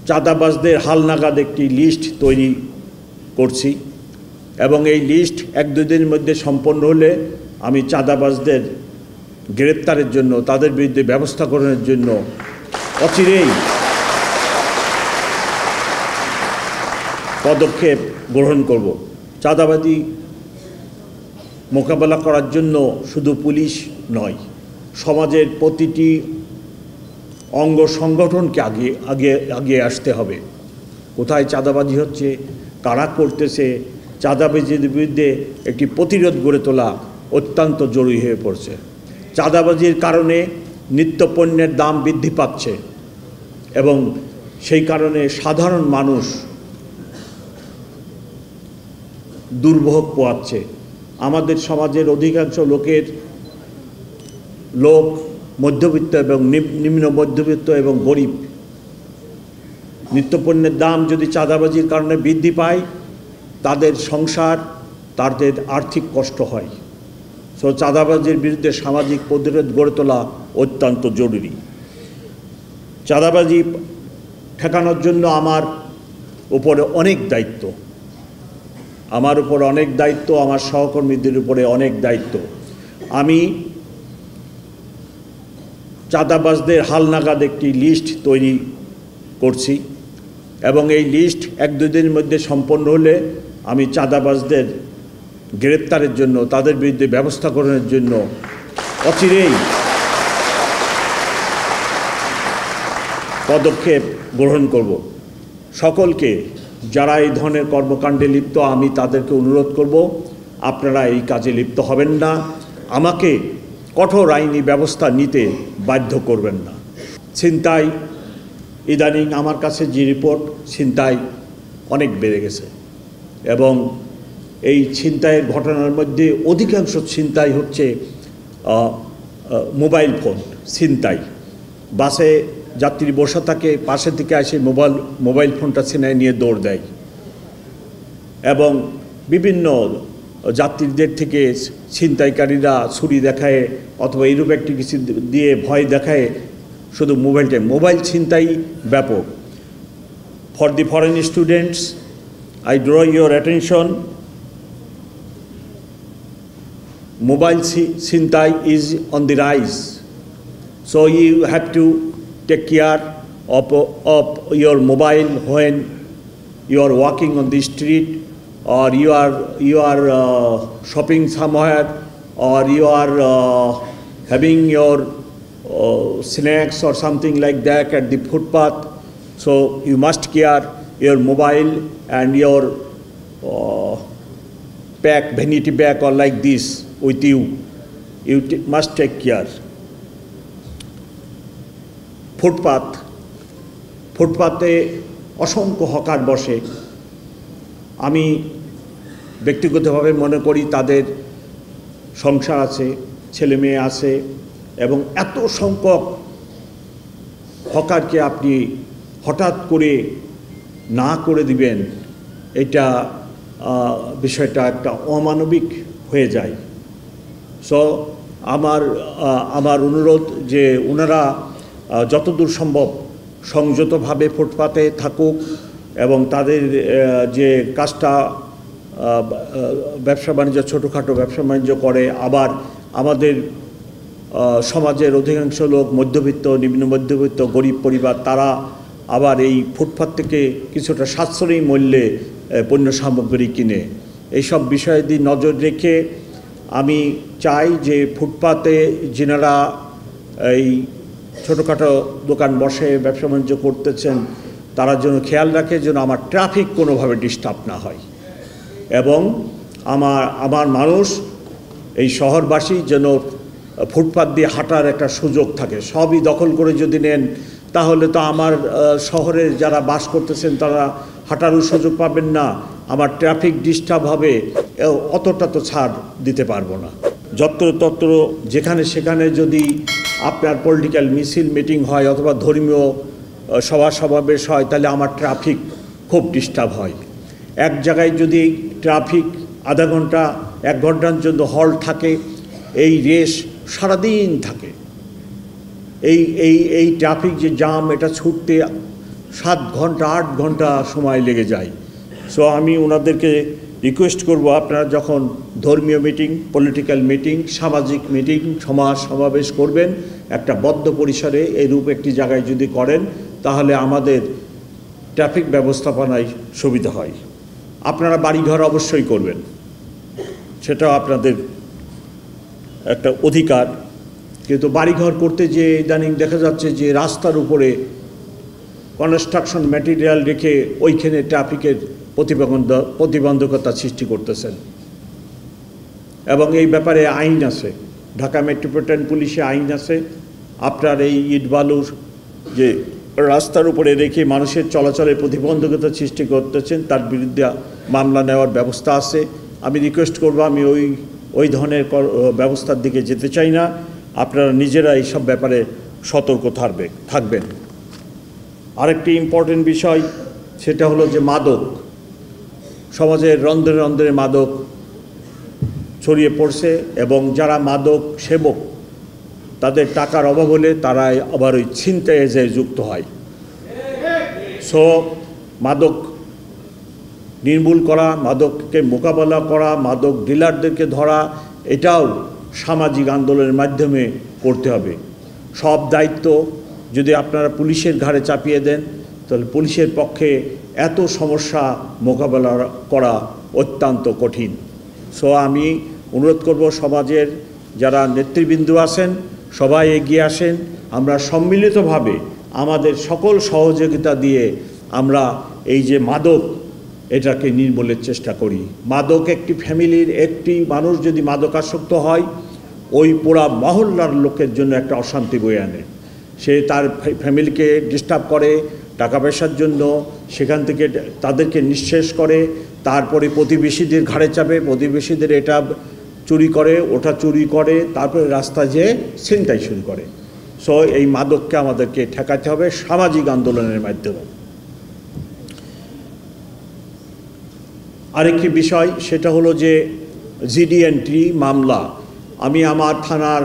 চাঁদাবাজদের হালনাগাদ একটি লিস্ট তৈরি করছি এবং এই লিস্ট 1-2 দিনের মধ্যে সম্পন্ন হলে আমি চাঁদাবাজদের গ্রেপ্তারের জন্য, তাদের বিরুদ্ধে ব্যবস্থা গ্রহণের জন্য অচিরেই পদক্ষেপ গ্রহণ করব। চাঁদাবাজি মোকাবেলা করার জন্য শুধু পুলিশ নয়, সমাজের প্রতিটি অঙ্গ সংগঠনকে আগে আসতে হবে। কোথায় চাঁদাবাজি হচ্ছে, কারা করতেছে, চাঁদাবাজির বিরুদ্ধে একটি প্রতিরোধ গড়ে তোলা অত্যন্ত জরুরি হয়ে পড়ছে। চাঁদাবাজির কারণে নিত্যপণ্যের দাম বৃদ্ধি পাচ্ছে এবং সেই কারণে সাধারণ মানুষ দুর্ভোগ পোয়াচ্ছে। আমাদের সমাজের অধিকাংশ লোক মধ্যবিত্ত এবং নিম্ন মধ্যবিত্ত এবং গরিব। নিত্যপণ্যের দাম যদি চাঁদাবাজির কারণে বৃদ্ধি পায়, তাদের সংসার, তাদের আর্থিক কষ্ট হয়। সো চাঁদাবাজির বিরুদ্ধে সামাজিক প্রতিরোধ গড়ে তোলা অত্যন্ত জরুরি। চাঁদাবাজি ঠেকানোর জন্য আমার উপরে অনেক দায়িত্ব, আমার সহকর্মীদের উপরে অনেক দায়িত্ব। আমি চাঁদাবাজদের হালনাগাদ একটি লিস্ট তৈরি করছি এবং এই লিস্ট 1-2 দিনের মধ্যে সম্পন্ন হলে আমি চাঁদাবাজদের গ্রেপ্তারের জন্য, তাদের বিরুদ্ধে ব্যবস্থা গ্রহণের জন্য অচিরেই পদক্ষেপ গ্রহণ করব। সকলকে যারা এই ধরনের কর্মকাণ্ডে লিপ্ত, আমি তাদেরকে অনুরোধ করব, আপনারা এই কাজে লিপ্ত হবেন না, আমাকে কঠোর আইনি ব্যবস্থা নিতে বাধ্য করবেন না। ছিনতাই, ইদানিং আমার কাছে যে রিপোর্ট, ছিনতাই অনেক বেড়ে গেছে এবং এই ছিনতাইয়ের ঘটনার মধ্যে অধিকাংশ ছিনতাই হচ্ছে মোবাইল ফোন ছিনতাই। বাসে যাত্রী বসে থাকে, পাশে থেকে এসে মোবাইল ফোনটা ছিনায় নিয়ে দৌড় দেয় এবং বিভিন্ন যাত্রীদের থেকে ছিনতাইকারীরা ছুরি দেখায় অথবা এরূপ একটি কিছু দিয়ে ভয় দেখায় শুধু মোবাইল ছিনতাই ব্যাপক। For the foreign students, I draw your attention, mobile ছিনতাই is on the rise, so you have to take care of your mobile when you are walking on the street, or you are shopping somewhere, or you are having your snacks or something like that at the footpath. So you must care your mobile and your vanity bag or like this with you. You must take care. ফুটপাতে অসংখ্য hawker বসে। আমি ব্যক্তিগতভাবে মনে করি তাদের সংসার আছে, ছেলে মেয়ে আছে এবং এত সংখ্যক হকারকে আপনি হঠাৎ করে না করে দিবেন, এটা বিষয়টা একটা অমানবিক হয়ে যায়। সো আমার অনুরোধ যে ওনারা যতদূর সম্ভব সংযতভাবে ফুটপাতে থাকুক এবং তাদের যে কাজটা ব্যবসা বাণিজ্য, ছোটোখাটো ব্যবসা বাণিজ্য করে। আবার আমাদের সমাজের অধিকাংশ লোক মধ্যবিত্ত, নিম্ন মধ্যবিত্ত, গরিব পরিবার, তারা আবার এই ফুটপাত থেকে কিছুটা সাশ্রয়ী মূল্যে পণ্য সামগ্রী কিনে। এইসব বিষয়াদি নজর রেখে আমি চাই যে ফুটপাতে যিনারা এই ছোটোখাটো দোকান বসে ব্যবসা বাণিজ্য করতেছেন, তারা যেন খেয়াল রাখে যেন আমার ট্রাফিক কোনোভাবে ডিস্টার্ব না হয় এবং আমার মানুষ, এই শহরবাসী যেন ফুটপাত দিয়ে হাঁটার একটা সুযোগ থাকে। সবই দখল করে যদি নেন, তাহলে তো আমার শহরে যারা বাস করতেছেন তারা হাঁটারও সুযোগ পাবেন না, আমার ট্রাফিক ডিস্টার্ব হবে, অতটা তো ছাড় দিতে পারবো না। যত্র যেখানে সেখানে যদি আপনার পলিটিক্যাল মিছিল মিটিং হয় অথবা ধর্মীয় সভা সমাবেশ হয়, তাহলে আমার ট্রাফিক খুব ডিস্টার্ব হয়। এক জায়গায় যদি ট্রাফিক আধা ঘন্টা 1 ঘন্টার জন্য হল্ট থাকে, এই রেস সারাদিন থাকে। এই ট্রাফিক যে জাম, এটা ছুটতে 7 ঘন্টা 8 ঘন্টা সময় লেগে যায়। সো আমি ওনাদেরকে রিকোয়েস্ট করব, আপনারা যখন ধর্মীয় মিটিং, পলিটিক্যাল মিটিং, সামাজিক মিটিং, সমাবেশ করবেন, একটা বদ্ধ পরিসরে এরূপ একটি জায়গায় যদি করেন, তাহলে আমাদের ট্রাফিক ব্যবস্থাপনায় সুবিধা হয়। আপনারা বাড়িঘর অবশ্যই করবেন, সেটা আপনাদের একটা অধিকার, কিন্তু বাড়িঘর করতে যে ইদানিং দেখা যাচ্ছে যে রাস্তার উপরে কনস্ট্রাকশন ম্যাটেরিয়াল রেখে ওইখানে ট্রাফিকের প্রতিবন্ধকতা সৃষ্টি করতেছেন, এবং এই ব্যাপারে আইন আছে, ঢাকা মেট্রোপলিটন পুলিশে আইন আছে। আপনার এই ইট বালুর যে রাস্তার উপরে রেখে মানুষের চলাচলের প্রতিবন্ধকতা সৃষ্টি করতেছেন, তার বিরুদ্ধে মামলা নেওয়ার ব্যবস্থা আছে। আমি রিকোয়েস্ট করব, আমি ওই ধরনের ব্যবস্থার দিকে যেতে চাই না। আপনারা নিজেরা এইসব ব্যাপারে সতর্ক থাকবেন। আরেকটি ইম্পর্টেন্ট বিষয়, সেটা হলো যে মাদক, সমাজের রন্ধ্রে রন্ধ্রে মাদক ছড়িয়ে পড়ছে, এবং যারা মাদক সেবক তাদের টাকার অভাব হলে তারা আবার ওই ছিনতাইয়ে যায় যুক্ত হয়। সো মাদক নির্মূল করা, মাদককে মোকাবেলা করা, মাদক ডিলারদেরকে ধরা, এটাও সামাজিক আন্দোলনের মাধ্যমে করতে হবে। সব দায়িত্ব যদি আপনারা পুলিশের ঘাড়ে চাপিয়ে দেন, তাহলে পুলিশের পক্ষে এত সমস্যা মোকাবেলা করা অত্যন্ত কঠিন। সো আমি অনুরোধ করব, সমাজের যারা নেতৃবৃন্দ আছেন সবাই এগিয়ে আসেন, আমরা সম্মিলিতভাবে আমাদের সকল সহযোগিতা দিয়ে আমরা এই যে মাদক, এটাকে নির্মূলের চেষ্টা করি। মাদক একটি ফ্যামিলির, একটি মানুষ যদি মাদকাসক্ত হয়, ওই পুরা মহল্লার লোকের জন্য একটা অশান্তি বয়ে আনে। সে তার ফ্যামিলিকে ডিস্টার্ব করে টাকা পয়সার জন্য, সেখান থেকে তাদেরকে নিঃশেষ করে, তারপরে প্রতিবেশীদের ঘাড়ে চাপে, প্রতিবেশীদের এটা চুরি করে, ওটা চুরি করে, তারপরে রাস্তায় যেয়ে ছিনতাই শুরু করে। সো এই মাদককে আমাদেরকে ঠেকাতে হবে সামাজিক আন্দোলনের মাধ্যমে। আরেকটি বিষয়, সেটা হলো যে জিডি এন্ট্রি মামলা। আমি আমার থানার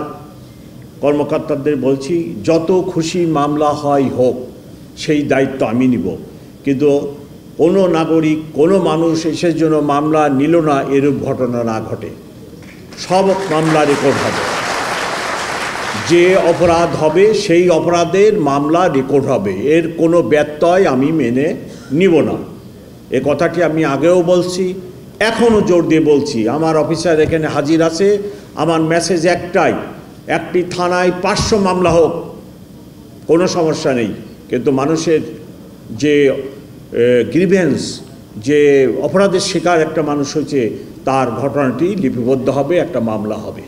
কর্মকর্তাদের বলছি, যত খুশি মামলা হয় হোক, সেই দায়িত্ব আমি নিব, কিন্তু কোনো নাগরিক, কোনো মানুষ এসে জন্য মামলা নিল না এরূপ ঘটনা না ঘটে। সব মামলা রেকর্ড হবে, যে অপরাধ হবে সেই অপরাধের মামলা রেকর্ড হবে, এর কোনো ব্যত্যয় আমি মেনে নিব না। এ কথাটি আমি আগেও বলছি, এখনও জোর দিয়ে বলছি। আমার অফিসার এখানে হাজির আছে, আমার মেসেজ একটাই, একটি থানায় 500 মামলা হোক, কোনো সমস্যা নেই, কিন্তু মানুষের যে গ্রিভেন্স, যে অপরাধের শিকার একটা মানুষ হয়েছে, তার ঘটনাটি লিপিবদ্ধ হবে, একটা মামলা হবে।